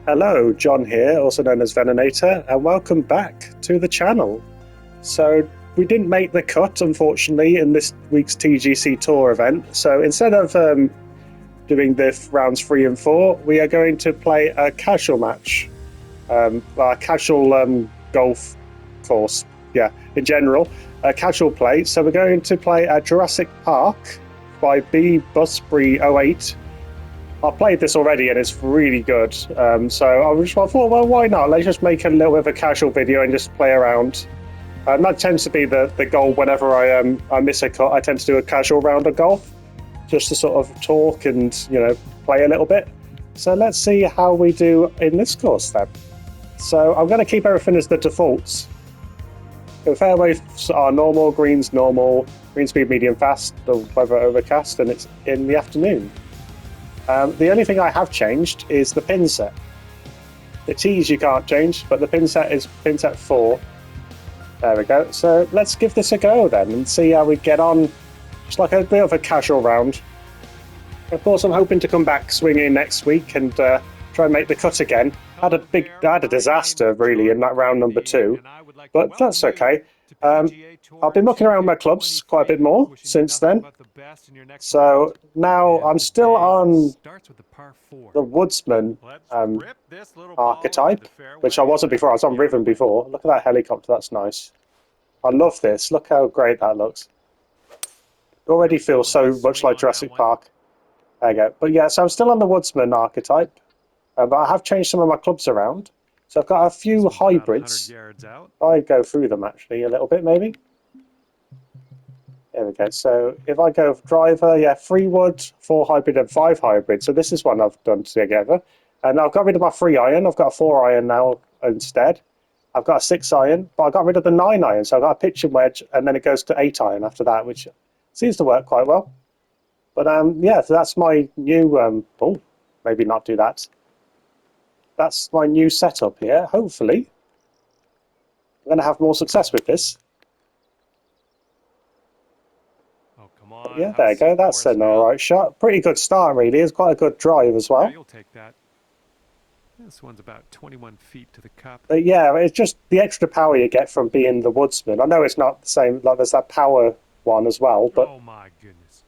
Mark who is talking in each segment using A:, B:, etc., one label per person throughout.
A: Hello, John here, also known as Veninator, and welcome back to the channel. So, we didn't make the cut, unfortunately, in this week's TGC Tour event, so instead of doing the rounds 3 and 4, we are going to play a casual match. A casual golf course, yeah, in general, a casual play. So we're going to play at Jurassic Park by B. Busbury 08. I played this already and it's really good. So I thought, well, why not? Let's just make a little bit of a casual video and just play around. That tends to be the goal whenever I miss a cut. I tend to do a casual round of golf, just to sort of talk and play a little bit. So let's see how we do in this course then. So I'm going to keep everything as the defaults. The fairways are normal, greens normal, green speed medium fast, the weather overcast, and it's in the afternoon. The only thing I have changed is the pin set. The tees you can't change, but the pin set is pin set 4. There we go. So let's give this a go then and see how we get on. Just like a bit of a casual round. Of course, I'm hoping to come back swinging next week and try and make the cut again. I had a disaster really in that round number 2, but that's okay. I've been looking around my clubs quite a bit more since then. So now I'm still on the Woodsman archetype, which I wasn't before. I was on Riven before. Look at that helicopter, that's nice. I love this. Look how great that looks. It already feels so much like Jurassic Park. There you go. But yeah, so I'm still on the Woodsman archetype, but I have changed some of my clubs around. So I've got a few hybrids. I go through them actually a little bit maybe. There we go. So if I go driver, yeah, 3 wood, 4 hybrid and 5 hybrid. So this is one I've done together. And I've got rid of my 3 iron. I've got a 4 iron now instead. I've got a 6 iron, but I got rid of the 9 iron. So I've got a pitch and wedge, and then it goes to 8 iron after that, which seems to work quite well. But yeah, so that's my new, oh, maybe not do that. That's my new setup here. Hopefully, I'm going to have more success with this.
B: Oh, come on.
A: Yeah, there you go. That's an alright shot. Pretty good start, really. It's quite a good drive as well.
B: Yeah, you'll take that. This one's about 21 feet to the cup.
A: But yeah, it's just the extra power you get from being the woodsman. I know it's not the same, like there's that power one as well, but
B: oh my goodness.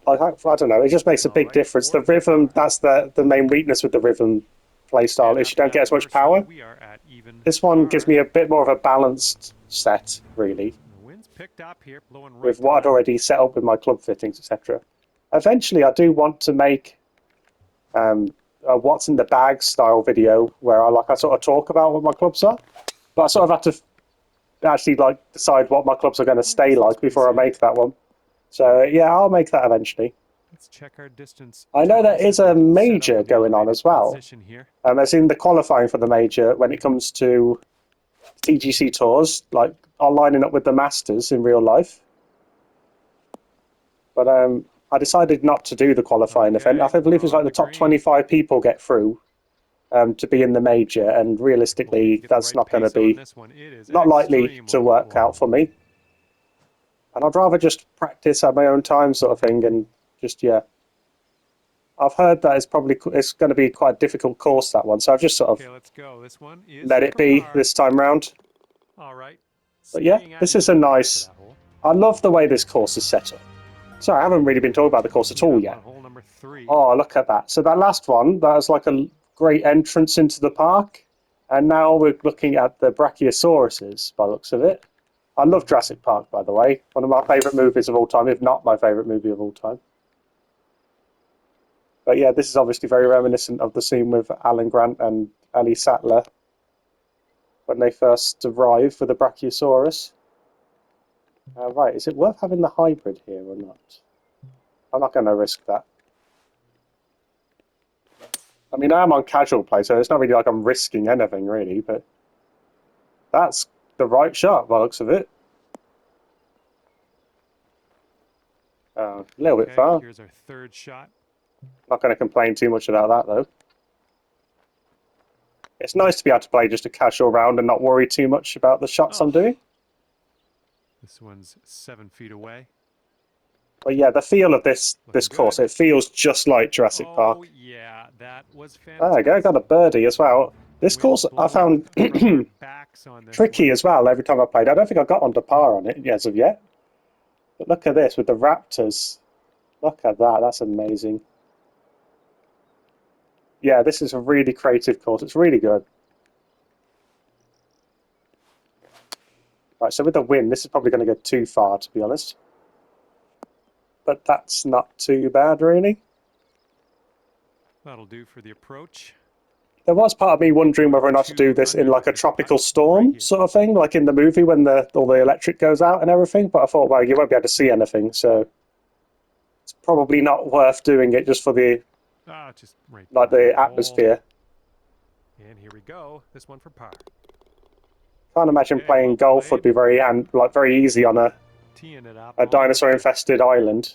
A: Like, I don't know, it just makes a big difference. The rhythm, that's the main weakness with the rhythm playstyle, is you don't get as much power. This one gives me a bit more of a balanced set, really,
B: Picked up here, blowing right
A: with what I'd already set up with my club fittings, etc. Eventually, I do want to make a what's in the bag style video where I sort of talk about what my clubs are, but I sort of have to actually decide what my clubs are going to stay like before I make that one. So yeah, I'll make that eventually.
B: Let's check our distance.
A: I know there is a major going on as well. As in the qualifying for the major when it comes to TGC tours, like are lining up with the Masters in real life. But I decided not to do the qualifying event. I believe it's like the top 25 people get through to be in the major, and realistically, that's not going to be not likely to work out for me. And I'd rather just practice at my own time, sort of thing, and just yeah. I've heard that it's going to be quite a difficult course, that one. So I've just sort of let it be this time round.
B: All right.
A: But yeah, this is a nice. I love the way this course is set up. Sorry, I haven't really been talking about the course at all yet. Oh, look at that! So that last one, that was like a great entrance into the park, and now we're looking at the Brachiosauruses by the looks of it. I love Jurassic Park, by the way. One of my favourite movies of all time, if not my favourite movie of all time. But yeah, this is obviously very reminiscent of the scene with Alan Grant and Ellie Sattler when they first arrived with the Brachiosaurus. Right, is it worth having the hybrid here or not? I'm not going to risk that. I mean, I am on casual play, so it's not really like I'm risking anything, really, but that's the right shot by the looks of it. A little bit far.
B: Here's our third shot.
A: Not going to complain too much about that, though. It's nice to be able to play just a casual round and not worry too much about the shots I'm doing.
B: This one's 7 feet away.
A: But yeah, the feel of this course, it feels just like Jurassic Park.
B: Oh yeah, That was
A: There we go, got a
B: fantastic.
A: birdie as well. This
B: Wind
A: course I
B: blowing
A: found
B: from our backs on this
A: tricky
B: one.
A: as well every time I played. I don't think I got onto par on it as of yet. But look at this with the Raptors. Look at that, that's amazing. Yeah, this is a really creative course. It's really good. Right, so with the wind, this is probably going to go too far, to be honest. But that's not too bad, really.
B: That'll do for the approach.
A: There was part of me wondering whether or not to do this in like a tropical storm sort of thing, like in the movie when all the electric goes out and everything. But I thought, well, you won't be able to see anything, so it's probably not worth doing it just for the
B: Just right
A: like
B: behind
A: the atmosphere.
B: And here we go. This one for par.
A: Can't imagine
B: Okay,
A: playing
B: well
A: golf would
B: played.
A: be very easy on
B: Teeing it up
A: a
B: on the fifth.
A: dinosaur-infested island.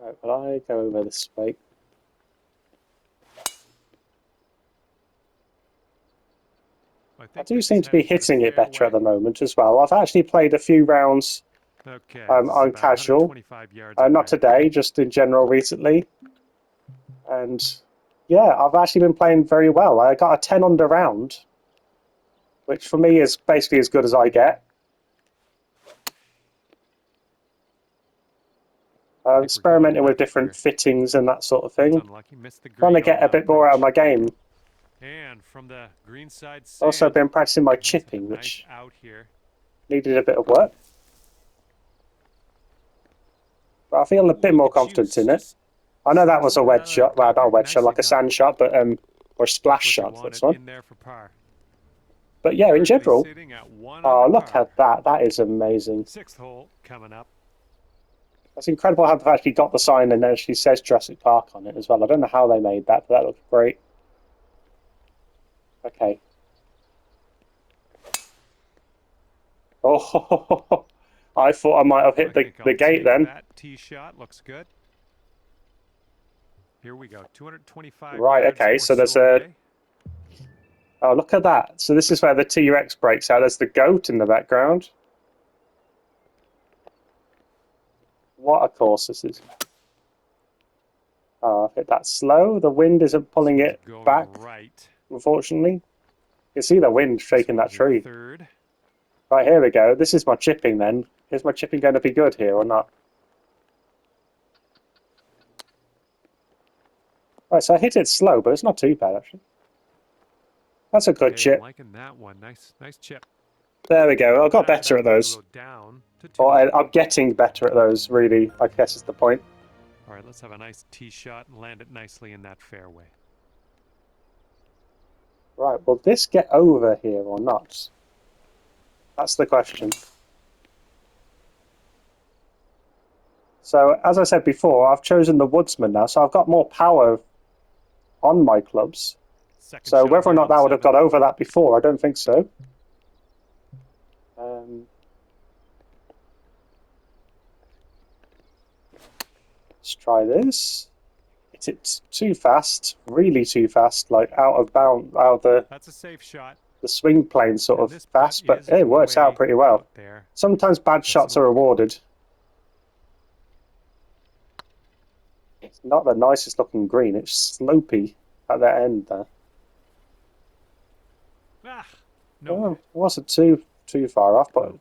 A: Right, will I go over this way? I do seem to be hitting it better at the moment as well. I've actually played a few rounds
B: Okay,
A: on casual,
B: 125 yards
A: not today, just in general recently. And yeah, I've actually been playing very well. I got a 10 under round, which for me is basically as good as I get. Experimenting with different fittings and that sort of thing. Trying to get a bit more out of my game.
B: And from the green side sand,
A: Also been practicing my chipping, which
B: out here.
A: Needed a bit of work. But I feel a bit more confident in it. I know that was a wedge shot. Well, not a wedge shot, like a sand shot, but or a splash shot, this one.
B: In there for par.
A: But yeah, in general, oh, look at that. That is amazing.
B: Sixth hole coming up.
A: That's incredible how they've actually got the sign and actually says Jurassic Park on it as well. I don't know how they made that, but that looks great. Okay. Oh, I thought I might have hit the gate then.
B: That tee shot looks good. Here we go. 225
A: Right, okay, so there's a... Oh, look at that. So this is where the T-Rex breaks out. There's the goat in the background. What a course this is. Oh, I've hit that slow. The wind isn't pulling it back, unfortunately. You can see the wind shaking that tree. Right, here we go. This is my chipping then. Is my chipping going to be good here or not? Right, so I hit it slow, but it's not too bad, actually. That's a good chip.
B: I'm liking that one. Nice chip.
A: There we go. I got better at those. Or I'm getting better at those, really, I guess is the point.
B: All right, let's have a nice tee shot and land it nicely in that fairway.
A: Right, will this get over here or not? That's the question. So, as I said before, I've chosen the Woodsman now, so I've got more power on my clubs. So whether or not that would have got over that before, I don't think so. Let's try this. It's too fast, really too fast, like out of bound,
B: That's a safe shot.
A: The swing plane sort of fast, but it works out pretty well. Sometimes bad shots are rewarded. It's not the nicest looking green, it's slopey at the end there. No, it wasn't too far off, but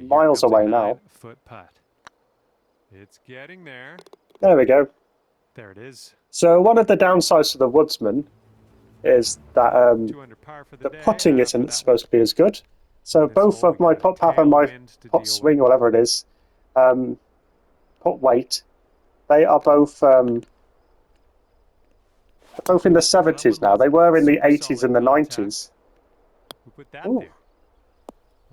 A: miles away now.
B: Foot putt. It's getting there.
A: There we go.
B: There it is.
A: So one of the downsides to the Woodsman is that the putting isn't supposed to be as good. So both of my putt path and my putt swing, whatever it is, putt weight, they are both in the 70s now. They were in the 80s and the 90s.
B: Ooh. Well,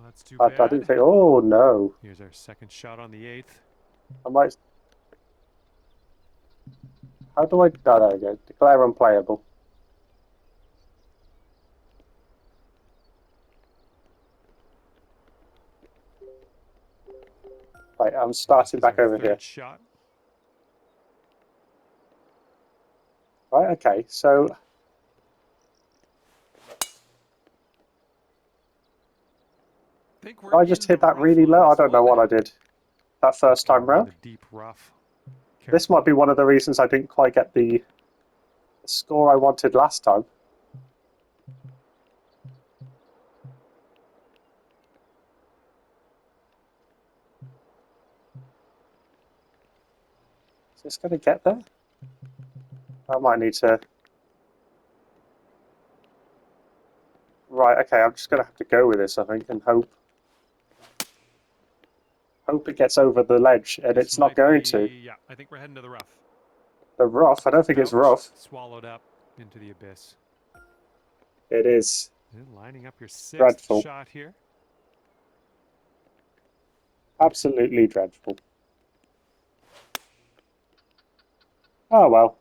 B: that's too bad.
A: I didn't think. Oh no!
B: Here's our second shot on the 8th.
A: I might. How do I? Oh, there we go. Declare unplayable. Right, I'm starting back over here.
B: Shot.
A: Right. Okay. So. I just hit that really low. I don't know what I did that first time round.
B: Deep rough.
A: This might be one of the reasons I didn't quite get the score I wanted last time. Is this going to get there? I might need to... Right, okay, I'm just going to have to go with this, I think, and hope it gets over the ledge, and it's not going to.
B: Yeah, I think we're heading to the rough.
A: The rough? I don't think it's rough.
B: Swallowed up into the abyss.
A: It is.
B: And lining up your 6th
A: Dreadful.
B: shot here.
A: Absolutely dreadful. Oh well,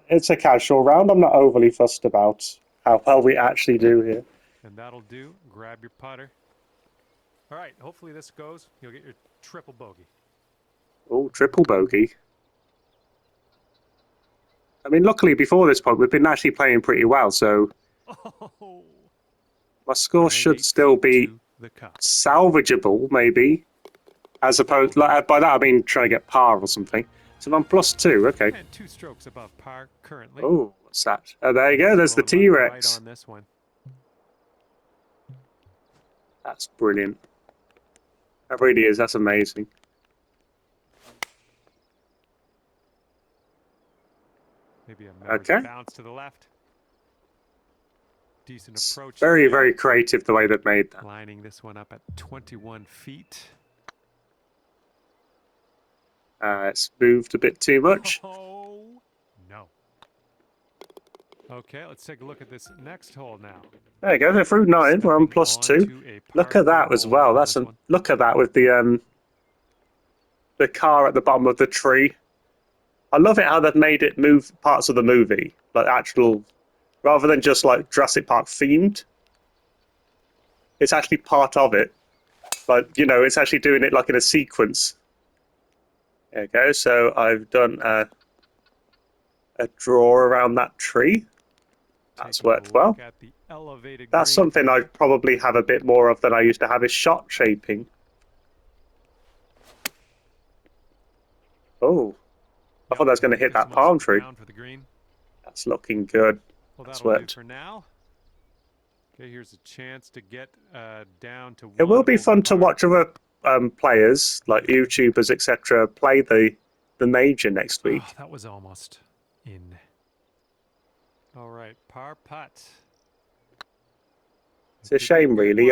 A: it's a casual round. I'm not overly fussed about how well we actually do here.
B: And that'll do. Grab your putter. All right, hopefully this goes. You'll get your triple bogey.
A: Oh, triple bogey. I mean, luckily before this point, we've been actually playing pretty well, so my score should still be salvageable, maybe. As opposed, like, by that I mean trying to get par or something. So I'm +2, okay.
B: And 2 strokes above par currently.
A: Oh, what's that? Oh, there you go, there's the T-Rex.
B: Right on this one.
A: That's brilliant. That really is, that's amazing.
B: Maybe a bounce to the left. Decent approach.
A: Very, very creative the way they've made that.
B: Lining this one up at 21 feet.
A: It's moved a bit too much.
B: Oh, no. Okay, let's take a look at this next hole now.
A: There you go, they're through 9, we're on +2. Look at that as well. That's a look at that with the car at the bottom of the tree. I love it how they've made it move parts of the movie, like actual, rather than just like Jurassic Park themed. It's actually part of it. Like, you know, it's actually doing it like in a sequence. There you go. So I've done a draw around that tree. That's worked well. That's something I probably have a bit more of than I used to have, is shot shaping. Oh, I thought I was going to hit that palm tree. That's looking good. That's worked.
B: For now. Okay, here's a chance to get down to.
A: It will be fun to watch other players, like YouTubers, etc., play the major next week.
B: Oh, that was almost in. All right, par putt.
A: It's a shame, really.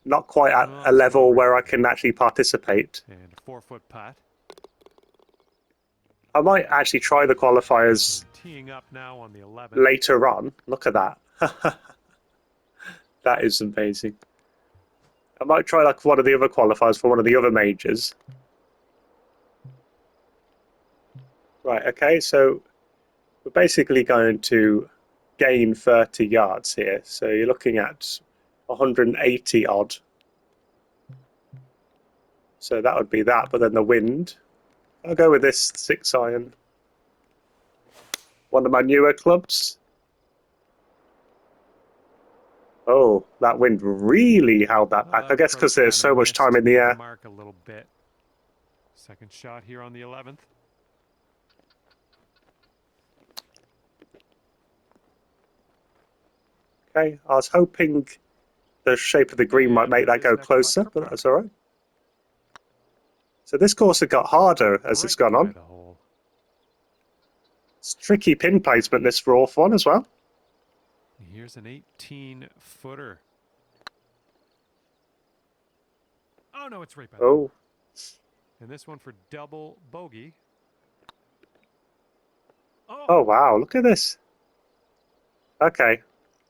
A: Not quite at a level where I can actually participate.
B: And a 4-foot putt.
A: I might actually try the qualifiers
B: teeing up now on the 11th.
A: Later on. Look at that. That is amazing. I might try like one of the other qualifiers for one of the other majors. Right, okay, so we're basically going to gain 30 yards here. So you're looking at 180 odd. So that would be that, but then the wind. I'll go with this 6-iron. One of my newer clubs. Oh, that wind really held that back. I guess because there's so much time in the air.
B: Mark a little bit. Second shot here on the 11th.
A: Okay, I was hoping the shape of the green might make that go closer, but that's all right. So this course has got harder as it's gone on. It's tricky pin placement, this fourth one as well.
B: Here's an 18-footer. Oh, no, it's right by.
A: Oh.
B: And this one for double bogey.
A: Oh, wow, look at this. Okay,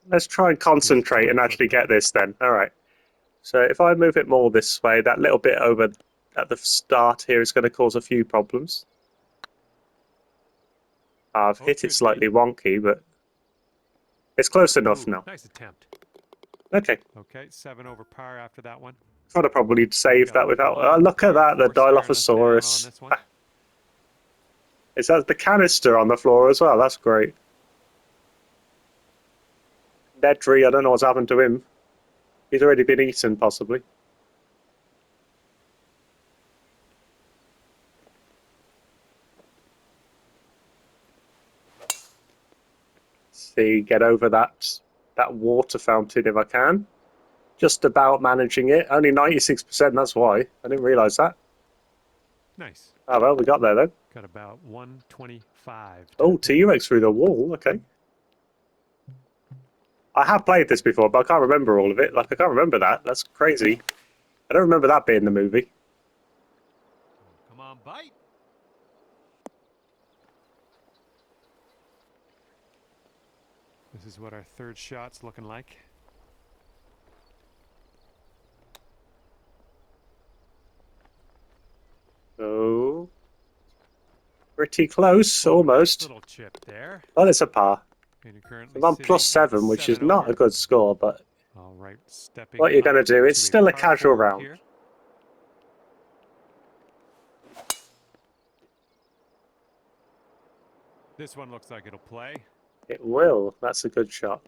A: let's try and concentrate and actually get this then. All right. So if I move it more this way, that little bit over at the start here is going to cause a few problems. I've hit it slightly wonky, but it's close enough now.
B: Nice attempt.
A: Okay.
B: Okay, 7 over par after that one.
A: I'd have probably saved that without... Oh, look at that, the Dilophosaurus. Is that the canister on the floor as well? That's great. Nedry, I don't know what's happened to him. He's already been eaten, possibly. see, get over that water fountain if I can. Just about managing it. Only 96%, that's why. I didn't realise that.
B: Nice.
A: Oh, well, we got there, though.
B: Got about 125.
A: Oh, T-Rex through the wall. Okay. I have played this before, but I can't remember all of it. Like, I can't remember that. That's crazy. I don't remember that bit in the movie.
B: Come on, bite. This is what our third shot's looking like.
A: Oh. Pretty close, almost.
B: Little chip there.
A: Well, it's a par.
B: And you're currently
A: I'm on plus
B: sitting at
A: 7, which is
B: 7
A: not
B: over.
A: a good score, but
B: All right, stepping
A: what you're going to
B: up
A: do, it's
B: to
A: still a
B: par
A: casual
B: forward
A: round.
B: here. This one looks like it'll play.
A: It will. That's a good shot.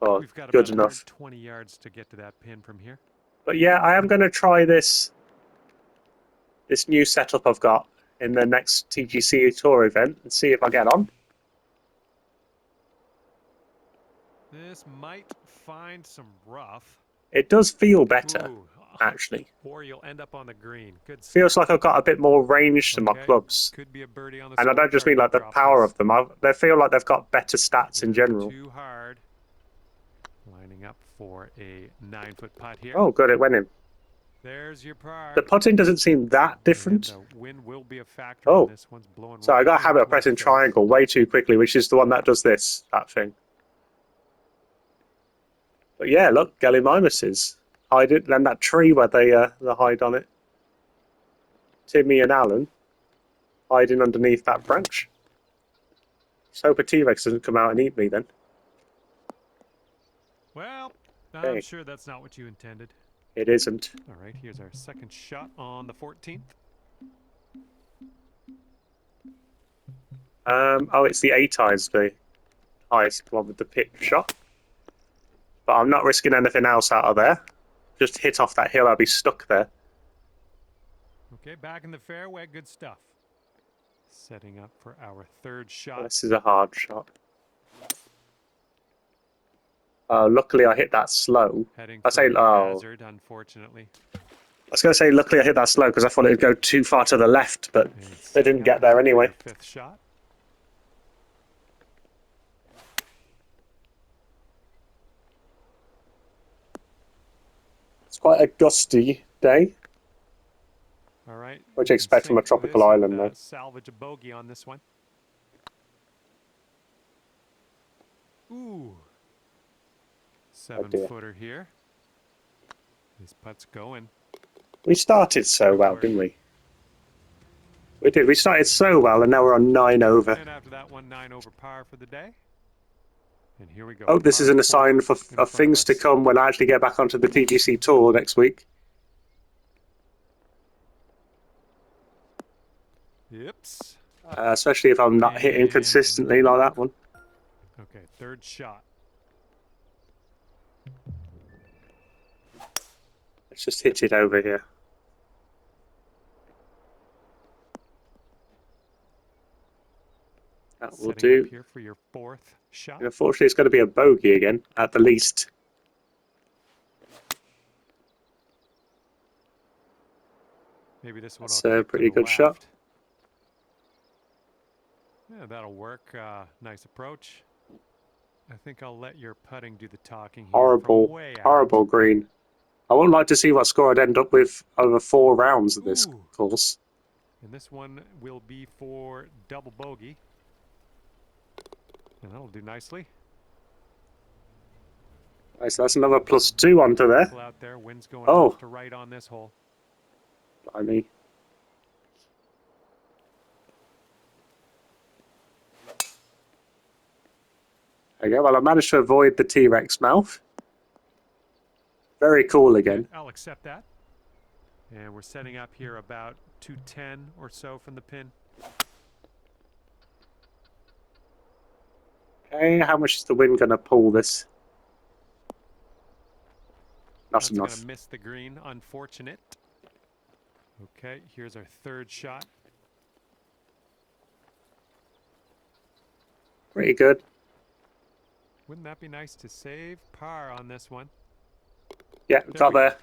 A: Oh,
B: We've got
A: good
B: about
A: enough.
B: 120 yards to get to that pin from here.
A: But yeah, I am going to try this new setup I've got in the next TGC Tour event and see if I get on.
B: This might find some rough.
A: It does feel better,
B: Ooh.
A: actually.
B: Or you'll end up on the green. Good stuff.
A: Feels like I've got a bit more range to my clubs.
B: Could be a birdie on the
A: And I don't just mean like the power of them. They feel like they've got better stats in general.
B: Too hard. Lining up for a 9-foot putt here.
A: Oh, good, it went in.
B: There's your par.
A: The putting doesn't seem that different.
B: And the wind will be a factor
A: Oh,
B: on this one's blowing
A: so I got a
B: right
A: habit of
B: into
A: pressing
B: the face.
A: triangle way too quickly, which is the one that does that thing. But yeah, look, Gallimimuses hide it. Then that tree where they hide on it. Timmy and Alan hiding underneath that branch. Just hope a T-Rex doesn't come out and eat me then.
B: Well, I'm
A: Okay.
B: sure that's not what you intended.
A: It isn't.
B: All right, here's our second shot on the 14th.
A: Oh, it's the A-times, the highest one with the pitch shot. But I'm not risking anything else out of there. Just hit off that hill, I'll be stuck there.
B: Okay, back in the fairway, good stuff. Setting up for our third shot.
A: This is a hard shot. Luckily, I hit that slow.
B: Heading
A: I say,
B: for a hazard, unfortunately.
A: I was going to say, luckily I hit that slow because I thought it would go too far to the left, but they didn't get there anyway.
B: Fifth shot.
A: It's quite a gusty day.
B: All right.
A: What do you expect from a tropical island, though?
B: Salvage a bogey on this one. Ooh. 7-footer here. This putt's going.
A: We started so well, didn't we? We did. We started so well, and now we're on 9 over.
B: And after that one, 9 over par for the day. And here we go.
A: Oh, this is a sign of things to come when I actually get back onto the TGC Tour next week.
B: Yips.
A: Especially if I'm not hitting consistently like that one.
B: Okay, third shot.
A: Let's just hit it over here. That will do.
B: Up here for your fourth shot.
A: And unfortunately, it's going to be a bogey again, at the least.
B: Maybe this one.
A: That's a pretty good shot.
B: Yeah, that'll work. Nice approach. I think I'll let your putting do the talking here.
A: Horrible green. I wouldn't like to see what score I'd end up with over 4 rounds of this course.
B: And this one will be for double bogey. And that'll do nicely.
A: Nice, that's another +2 onto there.
B: Out there, wind's going left to right on this hole.
A: Blimey. Okay, well, I managed to avoid the T-Rex mouth. Very cool again.
B: I'll accept that. And we're setting up here about 210 or so from the pin.
A: Okay, how much is the wind going to pull this? That's enough.
B: Going to miss the green, unfortunate. Okay, here's our third shot.
A: Pretty good.
B: Wouldn't that be nice to save par on this one?
A: Yeah,
B: There
A: got
B: we
A: there.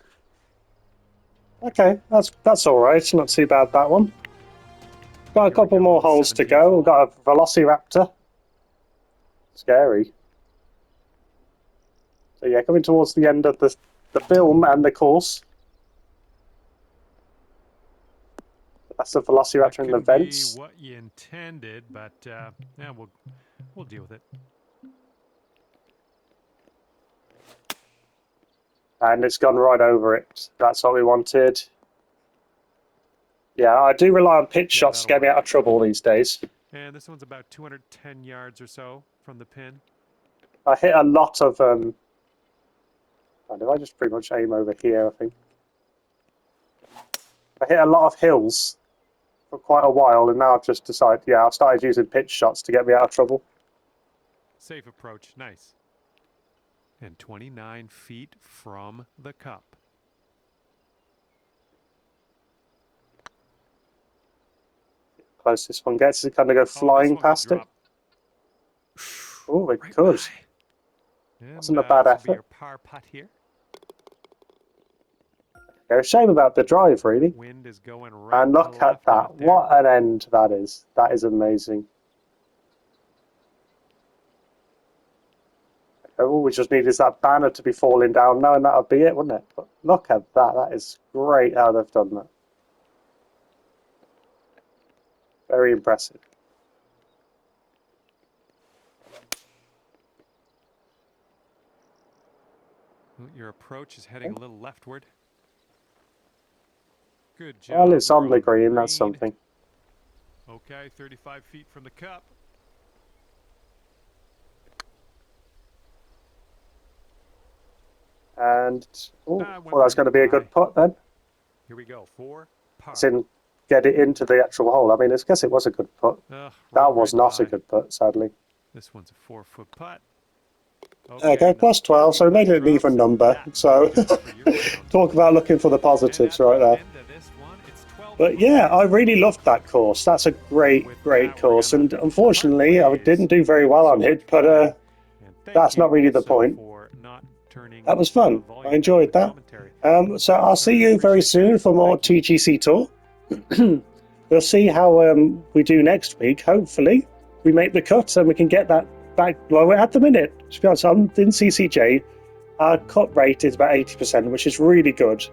A: Okay, that's all right. It's not too bad, that one. Got a
B: Here we
A: couple
B: go
A: more
B: on the
A: holes to
B: 17th
A: go.
B: hole.
A: We've got a Velociraptor. Scary. So yeah, coming towards the end of the film and the course. That's the
B: That
A: Velociraptor in the
B: couldn't be
A: vents.
B: what you intended, but yeah, we'll deal with it.
A: And it's gone right over it. That's what we wanted. Yeah, I do rely on pitch
B: Yeah,
A: shots to
B: that'll
A: get me
B: work.
A: out of trouble these days.
B: And this one's about 210 yards or so from the pin.
A: I hit a lot of I just pretty much aim over here, I think. I hit a lot of hills for quite a while, and now I've just decided, yeah, I've started using pitch shots to get me out of trouble.
B: Safe approach, nice. And 29 feet from the cup.
A: Close this one gets, it kind of go flying past it. Oh, it
B: right
A: could.
B: And,
A: Wasn't a bad
B: this will be
A: effort.
B: your par putt here.
A: Yeah, shame about the drive, really.
B: Wind is going right
A: And
B: to
A: look
B: the
A: at
B: left
A: that.
B: out there.
A: What an end that is. That is amazing. All we just need is that banner to be falling down now, and that would be it, wouldn't it? But look at that. That is great how they've done that. Very impressive.
B: Your approach is heading a little leftward. Good job.
A: Well, it's on
B: We're
A: the green. That's something.
B: Okay, 35 feet from the cup.
A: And well, that's going to be a good putt then.
B: Here we go. 4 par.
A: As in, get it into the actual hole. I mean, I guess it was a good putt. That was not a good putt, sadly.
B: This one's a 4-foot putt.
A: Okay, plus 12, so we made it an even number. So, talk about looking for the positives right there. But yeah, I really loved that course. That's a great course. And unfortunately, I didn't do very well on it, but that's not really the point. That was fun. I enjoyed that. So I'll see you very soon for more TGC Tour. We'll see how we do next week. Hopefully, we make the cut and we can get that back. Well, at the minute, to be honest, I'm in CCJ. Our cut rate is about 80%, which is really good.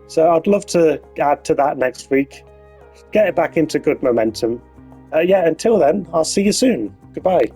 A: So I'd love to add to that next week. Get it back into good momentum. Yeah, until then, I'll see you soon. Goodbye.